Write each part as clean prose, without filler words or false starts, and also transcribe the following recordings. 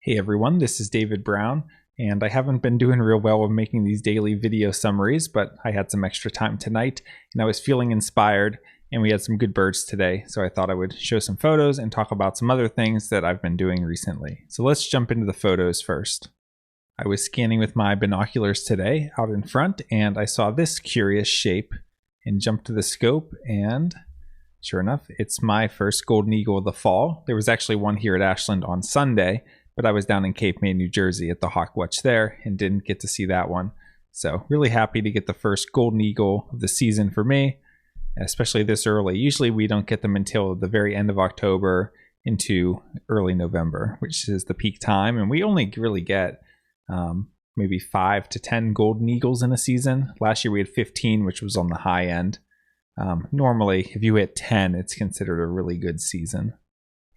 Hey everyone, this is David Brown, and I haven't been doing real well with making these daily video summaries, but I had some extra time tonight, and I was feeling inspired, and we had some good birds today, so I thought I would show some photos and talk about some other things that I've been doing recently. So let's jump into the photos first. I was scanning with my binoculars today out in front, and I saw this curious shape, and jumped to the scope, and sure enough, it's my first golden eagle of the fall. There was actually one here at Ashland on Sunday, but I was down in Cape May, New Jersey at the Hawk Watch there and didn't get to see that one. So really happy to get the first golden eagle of the season for me, especially this early. Usually we don't get them until the very end of October into early November, which is the peak time. And we only really get maybe 5 to 10 golden eagles in a season. Last year we had 15, which was on the high end. Normally, if you hit 10, it's considered a really good season.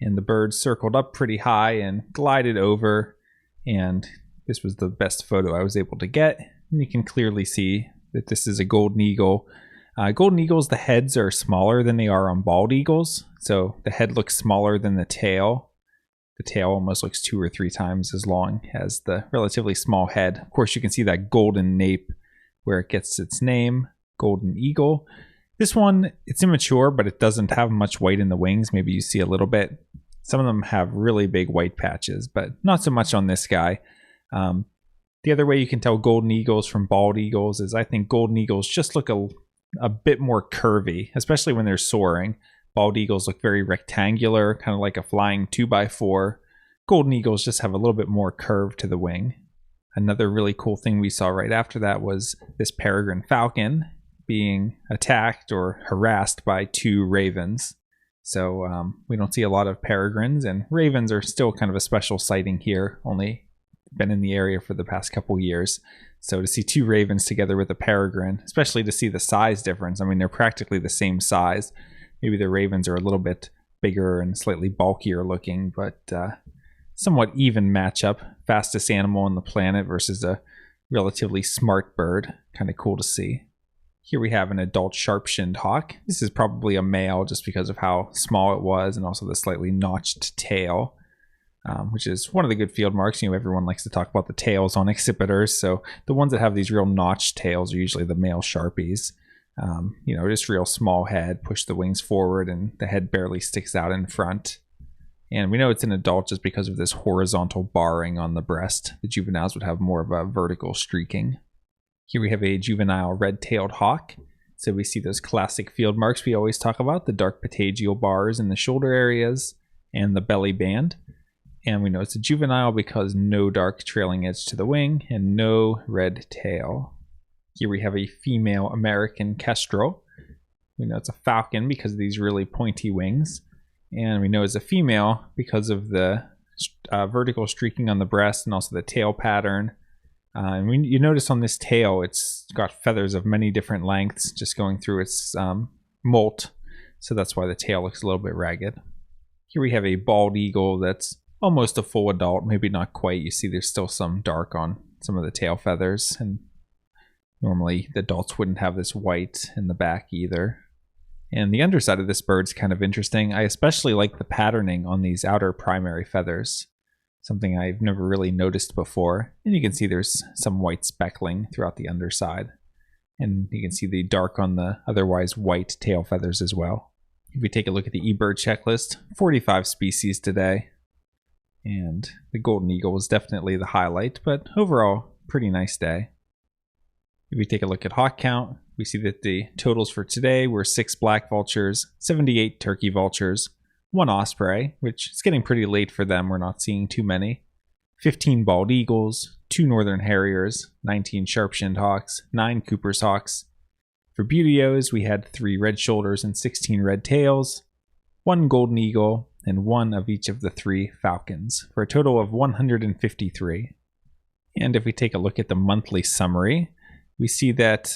And the bird circled up pretty high and glided over, and this was the best photo I was able to get. And you can clearly see that this is a golden eagle. Golden eagles, the heads are smaller than they are on bald eagles, so the head looks smaller than the tail. The tail almost looks 2 or 3 times as long as the relatively small head. Of course, you can see that golden nape where it gets its name, golden eagle. This one, it's immature, but it doesn't have much white in the wings. Maybe you see a little bit. Some of them have really big white patches, but not so much on this guy. The other way you can tell golden eagles from bald eagles is I think golden eagles just look a bit more curvy, especially when they're soaring. Bald eagles look very rectangular, kind of like a flying 2x4. Golden eagles just have a little bit more curve to the wing. Another really cool thing we saw right after that was this peregrine falcon being attacked or harassed by 2 ravens. So we don't see a lot of peregrines, and ravens are still kind of a special sighting here, only been in the area for the past couple years. So to see 2 ravens together with a peregrine, especially to see the size difference, I mean, they're practically the same size. Maybe the ravens are a little bit bigger and slightly bulkier looking, but somewhat even matchup. Fastest animal on the planet versus a relatively smart bird. Kind of cool to see. Here we have an adult sharp-shinned hawk. This is probably a male just because of how small it was and also the slightly notched tail, which is one of the good field marks. You know, everyone likes to talk about the tails on accipiters, so the ones that have these real notched tails are usually the male sharpies. You know, just real small head, push the wings forward, and the head barely sticks out in front. And we know it's an adult just because of this horizontal barring on the breast. The juveniles would have more of a vertical streaking. Here we have a juvenile red-tailed hawk. So we see those classic field marks we always talk about, the dark patagial bars in the shoulder areas and the belly band. And we know it's a juvenile because no dark trailing edge to the wing and no red tail. Here we have a female American kestrel. We know it's a falcon because of these really pointy wings. And we know it's a female because of the vertical streaking on the breast and also the tail pattern. And you notice on this tail, it's got feathers of many different lengths just going through its molt. So that's why the tail looks a little bit ragged. Here we have a bald eagle that's almost a full adult, maybe not quite. You see there's still some dark on some of the tail feathers. And normally the adults wouldn't have this white in the back either. And the underside of this bird's kind of interesting. I especially like the patterning on these outer primary feathers. Something I've never really noticed before. And you can see there's some white speckling throughout the underside. And you can see the dark on the otherwise white tail feathers as well. If we take a look at the eBird checklist, 45 species today. And the golden eagle was definitely the highlight, but overall, pretty nice day. If we take a look at hawk count, we see that the totals for today were 6 black vultures, 78 turkey vultures, 1 osprey, which is getting pretty late for them. We're not seeing too many. 15 bald eagles, 2 northern harriers, 19 sharp-shinned hawks, 9 Cooper's hawks. For Buteos, we had 3 red shoulders and 16 red tails, 1 golden eagle, and 1 of each of the 3 falcons, for a total of 153. And if we take a look at the monthly summary, we see that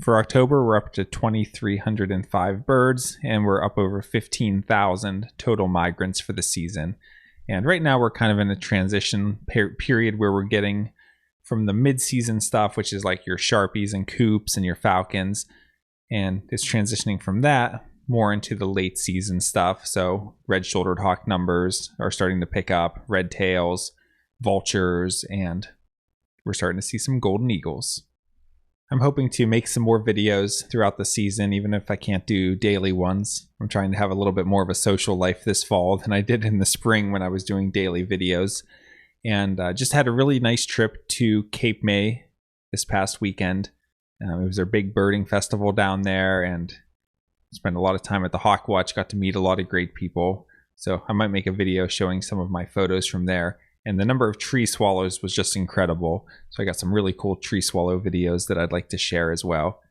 for October, we're up to 2,305 birds, and we're up over 15,000 total migrants for the season. And right now, we're kind of in a transition period where we're getting from the mid-season stuff, which is like your Sharpies and Coops and your Falcons, and it's transitioning from that more into the late season stuff. So red-shouldered hawk numbers are starting to pick up, red tails, vultures, and we're starting to see some golden eagles. I'm hoping to make some more videos throughout the season, even if I can't do daily ones. I'm trying to have a little bit more of a social life this fall than I did in the spring when I was doing daily videos. And just had a really nice trip to Cape May this past weekend. It was their big birding festival down there, and spent a lot of time at the Hawk Watch, got to meet a lot of great people. So I might make a video showing some of my photos from there. And the number of tree swallows was just incredible. So I got some really cool tree swallow videos that I'd like to share as well.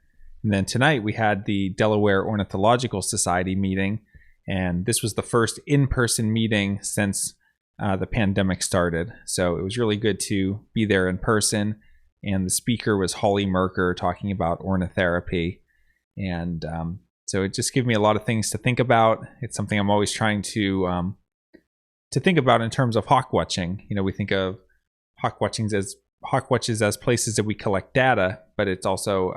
And then tonight we had the Delaware Ornithological Society meeting. And this was the first in-person meeting since the pandemic started. So it was really good to be there in person. And the speaker was Holly Merker talking about ornithotherapy. And so it just gave me a lot of things to think about. It's something I'm always trying to think about in terms of hawk watching. You know, we think of hawk watches as places that we collect data, but it's also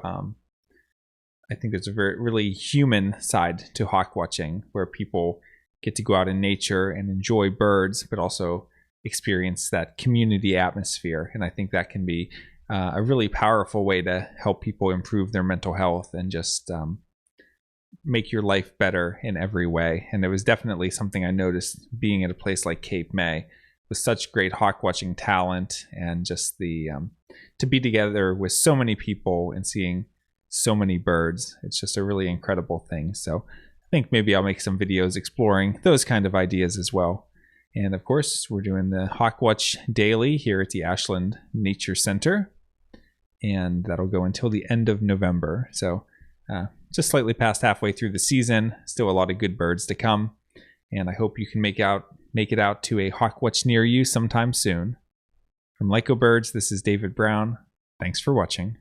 I think there's a really human side to hawk watching, where people get to go out in nature and enjoy birds, but also experience that community atmosphere. And I think that can be a really powerful way to help people improve their mental health and just make your life better in every way. And it was definitely something I noticed being at a place like Cape May with such great hawk watching talent, and just the to be together with so many people and seeing so many birds. It's just a really incredible thing. So I think maybe I'll make some videos exploring those kind of ideas as well. And of course, we're doing the Hawk Watch daily here at the Ashland Nature Center, and that'll go until the end of November. So just slightly past halfway through the season, still a lot of good birds to come, and I hope you can make it out to a hawk watch near you sometime soon. From Lyco Birds, this is David Brown. Thanks for watching.